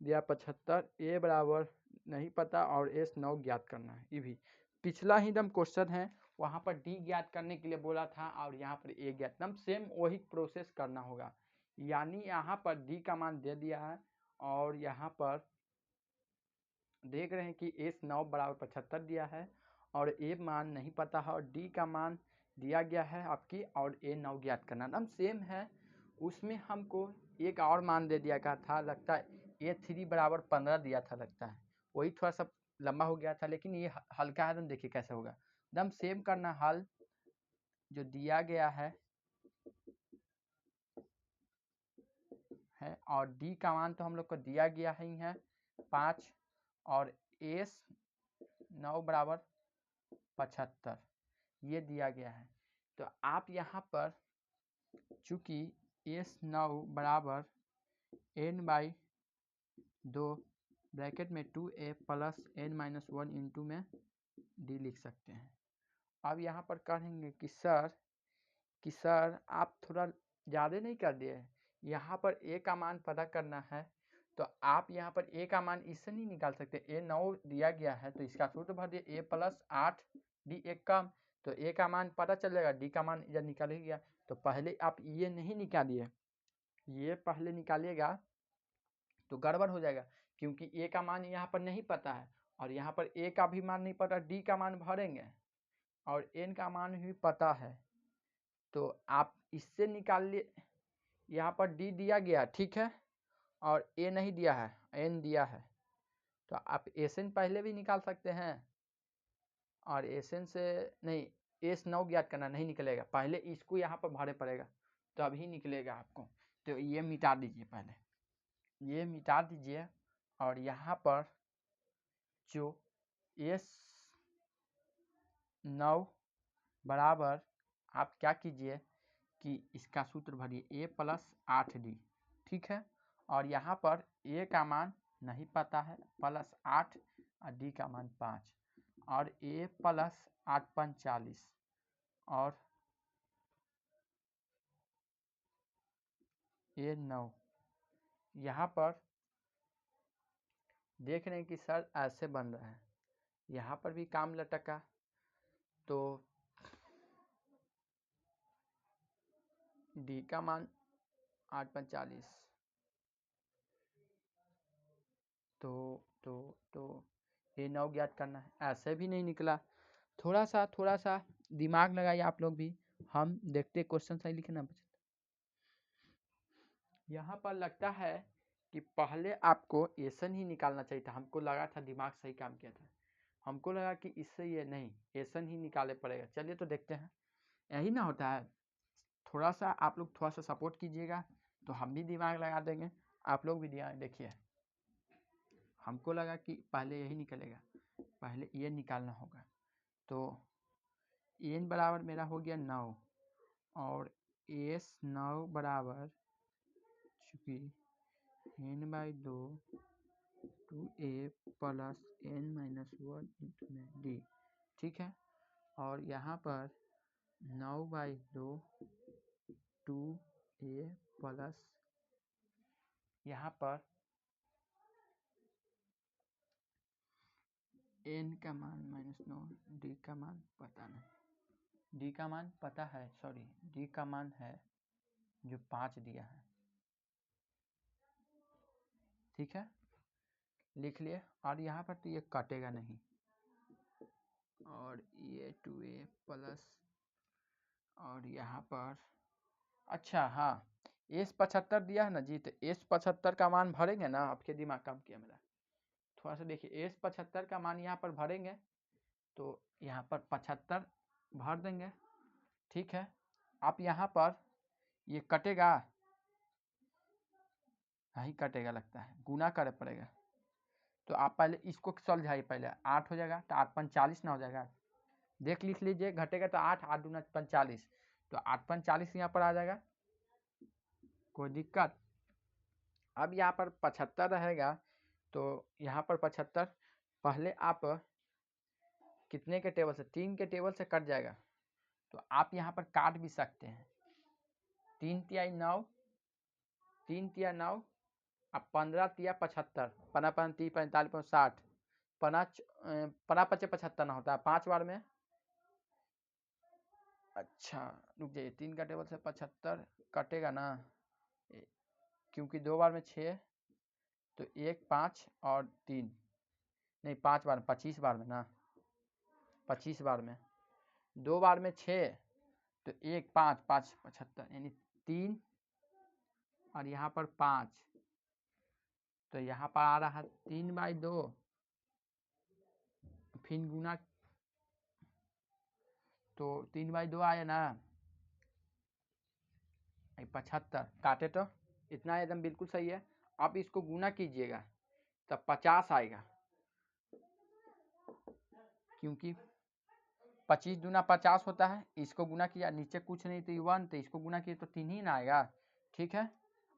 दिया 75, A बराबर नहीं पता और S9 ज्ञात करना है। ये भी पिछला ही दम क्वेश्चन है, वहाँ पर D ज्ञात करने के लिए बोला था और यहाँ पर A ज्ञात, दम सेम वही प्रोसेस करना होगा। यानी यहाँ पर D का मान दे दिया है और यहाँ पर देख रहे हैं कि S9 बराबर 75 दिया है और A मान नहीं पता है और D का मान दिया गया है आपकी, और A9 ज्ञात करना दम सेम है। उसमें हमको एक और मान दे दिया गया था, लगता है A3 बराबर 15 दिया था, लगता है वही थोड़ा सा लंबा हो गया था, लेकिन ये हल्का है, देखिए कैसे होगा, दम सेम करना। हल जो दिया गया है और D का मान तो हम लोग को दिया गया ही है 5 और S9 बराबर 75 ये दिया गया है। तो आप यहाँ पर चूंकि S9 बराबर n/2 ब्रैकेट में 2a प्लस n-1 इंटू में D लिख सकते हैं। अब यहाँ पर कहेंगे कि सर आप थोड़ा ज़्यादा नहीं कर दिए, यहाँ पर A का मान पता करना है, तो आप यहाँ पर A का मान इससे नहीं निकाल सकते, A9 दिया गया है तो इसका सूत्र भर दिए A प्लस 8 D एक कम, तो A का मान पता चल जाएगा, D का मान जब निकाल ही गया तो पहले आप ये नहीं निकालिए, ये पहले निकालिएगा तो गड़बड़ हो जाएगा, क्योंकि A का मान यहाँ पर नहीं पता है और यहाँ पर A का भी मान नहीं पता, D का मान भरेंगे और N का मान भी पता है, तो आप इससे निकाल लिए। यहाँ पर D दिया गया ठीक है और A नहीं दिया है, N दिया है, तो आप Sn पहले भी निकाल सकते हैं और Sn से नहीं, S9 ज्ञात करना, नहीं निकलेगा, पहले इसको यहाँ पर भरे पड़ेगा तभी निकलेगा आपको। तो ये मिटा दीजिए, पहले ये मिटा दीजिए और यहाँ पर जो S9 बराबर आप क्या कीजिए कि इसका सूत्र भरिए A प्लस 8D, ठीक है, और यहाँ पर A का मान नहीं पता है प्लस 8 और D का मान 5 और A प्लस 8 5 40 और A9। यहाँ पर देख रहे हैं कि सर ऐसे बन रहा है, यहाँ पर भी काम लटका, तो D का मान 8 5 40, तो A9 ज्ञात करना है, ऐसे भी नहीं निकला। थोड़ा सा दिमाग लगाइए आप लोग भी, हम देखते क्वेश्चन सही लिखे ना बच्चे। यहाँ पर लगता है कि पहले आपको एसन ही निकालना चाहिए था, हमको लगा था दिमाग सही काम किया था, हमको लगा कि इससे ये नहीं, एसन ही निकाले पड़ेगा। चलिए तो देखते हैं, यही ना होता है, थोड़ा सा आप लोग थोड़ा सा सपोर्ट कीजिएगा तो हम भी दिमाग लगा देंगे, आप लोग भी दिमाग देखिए। हमको लगा कि पहले यही निकलेगा, पहले ये निकालना होगा, तो n बराबर मेरा हो गया 9 और S9 बराबर चूँकि n/2 2a plus n-1 into में D, ठीक है, और यहाँ पर 9/2 2a प्लस यहाँ पर n का मान -9 D का मान पता नहीं, डी का मान पता है, सॉरी डी का मान है जो 5 दिया है, ठीक है, लिख लिए। और यहाँ पर तो ये कटेगा नहीं, और ये 2a प्लस, और यहाँ पर अच्छा हाँ S75 दिया है ना जी, तो S75 का मान भरेंगे ना, आपके दिमाग काम किया मेरा, थोड़ा सा देखिए, S75 का मान यहाँ पर भरेंगे तो यहाँ पर 75 भर देंगे, ठीक है। आप यहाँ पर ये कटेगा, नहीं कटेगा लगता है, गुना करे पड़ेगा, तो आप पहले इसको सुलझाइए, पहले 8 हो जाएगा तो 8 पंच 40 ना हो जाएगा, देख लिख लीजिए, घटेगा तो 8, 8 दूना 45, तो 8 पंच 40 यहाँ पर आ जाएगा, कोई दिक्कत। अब यहाँ पर 75 रहेगा, तो यहाँ पर 75 पहले आप कितने के टेबल से, 3 के टेबल से कट जाएगा, तो आप यहाँ पर काट भी सकते हैं, 3 तिया 9, 3 तिया 9, अब 15 तिया 75, 15 30 45 60, 15 पचे 75 ना होता है 5 बार में, अच्छा रुक जाइए, 3 का टेबल से 75 कटेगा ना, क्योंकि 2 बार में 6, तो 1 5 और 3, नहीं 5 बार 25 बार में ना, 25 बार में 2 बार में 6, तो 1 5 5 75, यानी 3 और यहाँ पर 5, तो यहाँ पर आ रहा है 3/2, फिर गुना, तो 3/2 आया ना, 75 काटे तो इतना एकदम बिल्कुल सही है। आप इसको गुना कीजिएगा तब 50 आएगा, क्योंकि 25 दूना 50 होता है, इसको गुना किया, नीचे कुछ नहीं तो 1, तो इसको गुना किया तो 3 ही ना आएगा, ठीक है।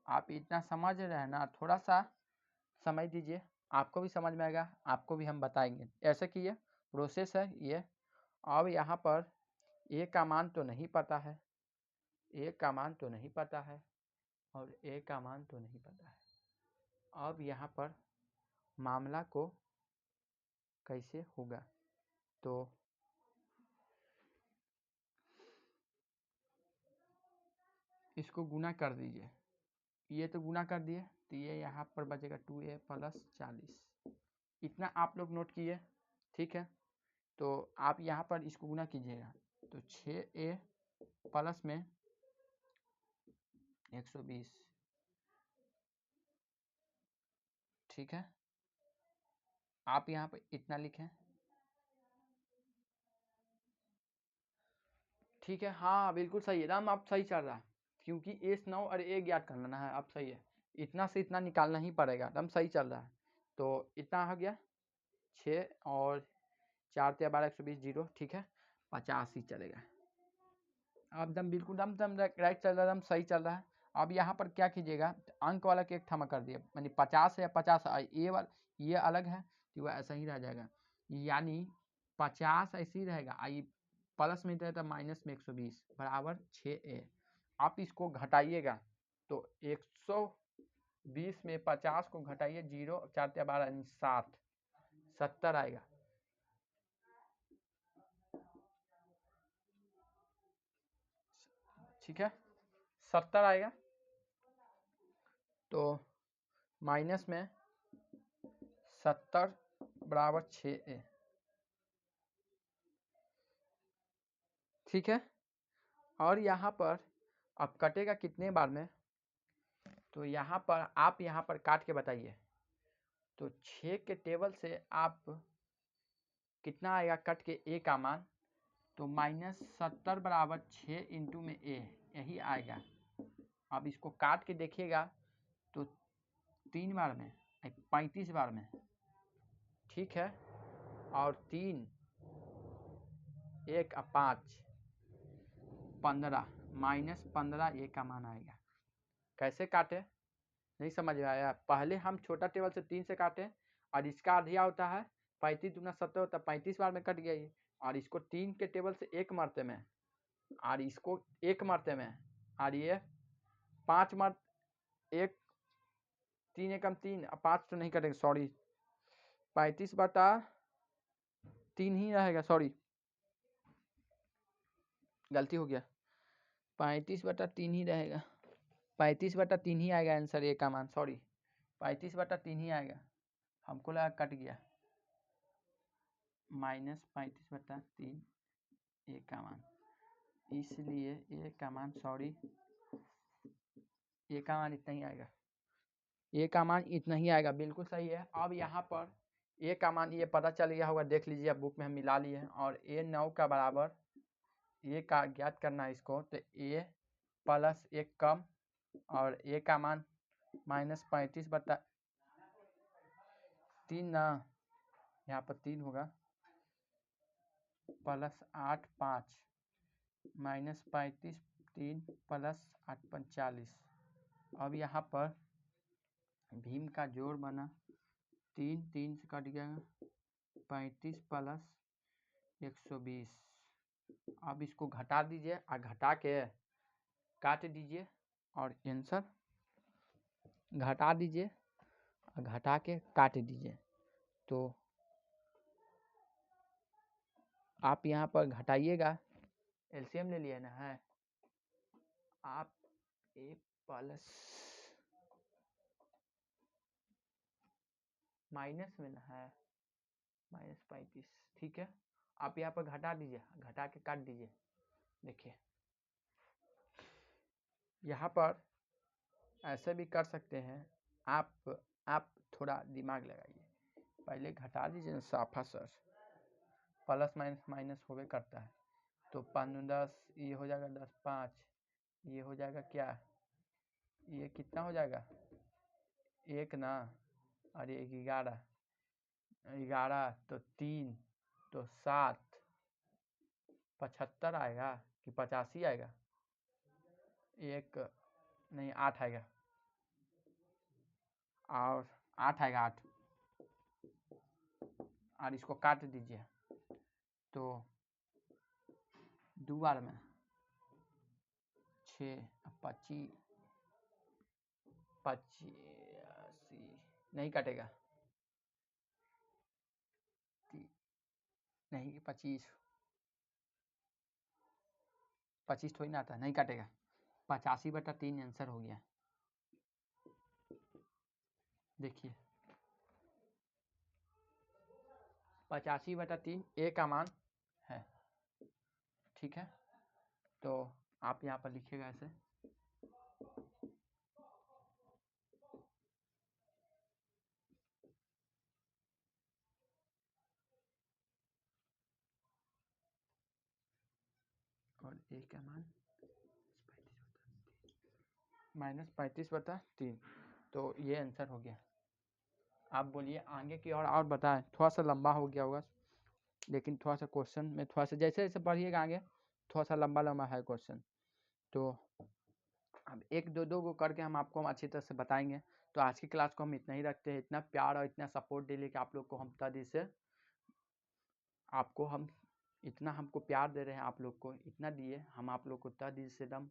आप इतना समझ रहे हैं ना, थोड़ा सा समझ दीजिए, आपको भी समझ में आएगा, आपको भी हम बताएंगे, ऐसे कि ये प्रोसेस है ये। अब यहाँ पर ए का मान तो नहीं पता है, ए का मान तो नहीं पता है, और ए का मान तो नहीं पता है। अब यहाँ पर मामला को कैसे होगा, तो इसको गुना कर दीजिए, ये तो गुना कर दिए, तो ये यहाँ पर बचेगा 2a प्लस 40, इतना आप लोग नोट किए, ठीक है। तो आप यहाँ पर इसको गुना कीजिएगा, तो 6a प्लस में 120, ठीक है। आप यहाँ पर इतना लिखें, ठीक है, हाँ बिल्कुल सही है एकदम, आप सही चल रहा है, क्योंकि S9 और A ज्ञात कर लेना है, अब सही है, इतना से इतना निकालना ही पड़ेगा, एकदम सही चल रहा है। तो इतना हो गया 6 और 4 × 12 120 जीरो, ठीक है, 50 ही चलेगा, अब दम बिल्कुल दम दम राइट चल रहा है, दम सही चल रहा है। अब यहाँ पर क्या कीजिएगा, अंक वाला के एक थमा कर दिया, यानी 50 है या 50 ये वाला, ये अलग है तो वह ऐसा ही रह जाएगा, यानी 50 ऐसे ही रहेगा, आई प्लस में रहता माइनस में 120 बराबर 6a। आप इसको घटाइएगा तो 120 में 50 को घटाइए, 0 4 × 12 यानी 60, 70 आएगा, ठीक है, 70 आएगा, तो माइनस में 70 बराबर 6a, ठीक है। और यहाँ पर अब कटेगा कितने बार में, तो यहाँ पर आप यहाँ पर काट के बताइए, तो 6 के टेबल से आप कितना आएगा कट के a का मान, तो -70 बराबर 6 इंटू में a, यही आएगा। अब इसको काट के देखिएगा तो 3 बार में 35 बार में, ठीक है, और 3 1 5 15 -15 a का मान आएगा। कैसे काटे नहीं समझ में आया, पहले हम छोटा टेबल से 3 से काटे, और इसका आधिया होता है 35 दूना 70 होता है, 35 बार में कट गया ये, और इसको 3 के टेबल से 1 मरते में, और इसको 1 मरते में, और ये 5 मर 1 3 एकम 3, 5 तो नहीं कटेगा, सॉरी 35/3 ही रहेगा, सॉरी गलती हो गया, 35/3 ही रहेगा, 35/3 ही आएगा आंसर ए का मान, सॉरी 35/3 ही आएगा, हमको लगा कट गया, -35/3 ए का मान, इसलिए ए का मान, सॉरी ए का मान इतना ही आएगा, ए का मान इतना ही आएगा, बिल्कुल सही है। अब यहाँ पर ए का मान ये पता चल गया होगा, देख लीजिए अब बुक में हम मिला लिए हैं, और ए 9 का बराबर ए का ज्ञात करना है इसको, तो ए प्लस 1 कम और ए का मान -35/3 ना, यहाँ पर 3 होगा, प्लस 8 5 -35 3 प्लस 8 45। अब यहाँ पर भीम का जोड़ बना, 3 3 से कट गया, 35 प्लस 120। अब इसको घटा दीजिए और घटा के काट दीजिए और आंसर घटा दीजिए और घटा के काट दीजिए, तो आप यहाँ पर घटाइएगा, एलसीएम ले लिया ना है आप, ए प्लस माइनस में ना है -35, ठीक है। आप यहाँ पर घटा दीजिए, घटा के काट दीजिए, देखिए यहाँ पर ऐसे भी कर सकते हैं आप थोड़ा दिमाग लगाइए, पहले घटा दीजिए ना साफा सर, प्लस माइनस माइनस होवे करता है, तो 5 10 ये हो जाएगा 10 5, ये हो जाएगा क्या, ये कितना हो जाएगा 1 ना, और ये 11 11 तो 3 तो 7 75 आएगा कि 85 आएगा, एक नहीं 8 आएगा, और 8 आएगा 8, और इसको काट दीजिए, तो 2 बार में 6 25 नहीं कटेगा, नहीं 25 थोड़ी ना आता, नहीं कटेगा, 85/3 आंसर हो गया, देखिए 85/3 ए का मान है, ठीक है। तो आप यहाँ पर लिखिएगा ऐसे, और ए का मान -35/3, तो ये आंसर हो गया। आप बोलिए आगे की और बताएं, थोड़ा सा लंबा हो गया होगा, लेकिन थोड़ा सा क्वेश्चन में थोड़ा सा जैसे जैसे पढ़िएगा आगे थोड़ा सा लंबा लंबा है क्वेश्चन, तो अब 1 2 2 को करके हम आपको अच्छी तरह से बताएंगे। तो आज की क्लास को हम इतना ही रखते हैं, इतना प्यार और इतना सपोर्ट दे कि आप लोग को हम तदिल से आपको हम इतना हमको प्यार दे रहे हैं, आप लोग को इतना दिए, हम आप लोग को तदिल से दम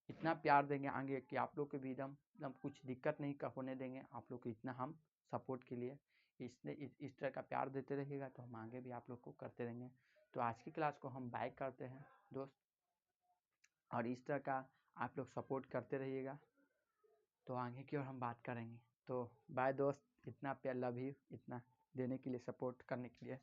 इतना प्यार देंगे आगे कि आप लोग के भी दम कुछ दिक्कत नहीं होने देंगे, आप लोग को इतना हम सपोर्ट के लिए इस तरह का प्यार देते रहिएगा, तो हम आगे भी आप लोग को करते रहेंगे। तो आज की क्लास को हम बाय करते हैं दोस्त, और इस तरह का आप लोग सपोर्ट करते रहिएगा, तो आगे की ओर हम बात करेंगे। तो बाय दोस्त, इतना प्यार, लव यू, इतना देने के लिए, सपोर्ट करने के लिए।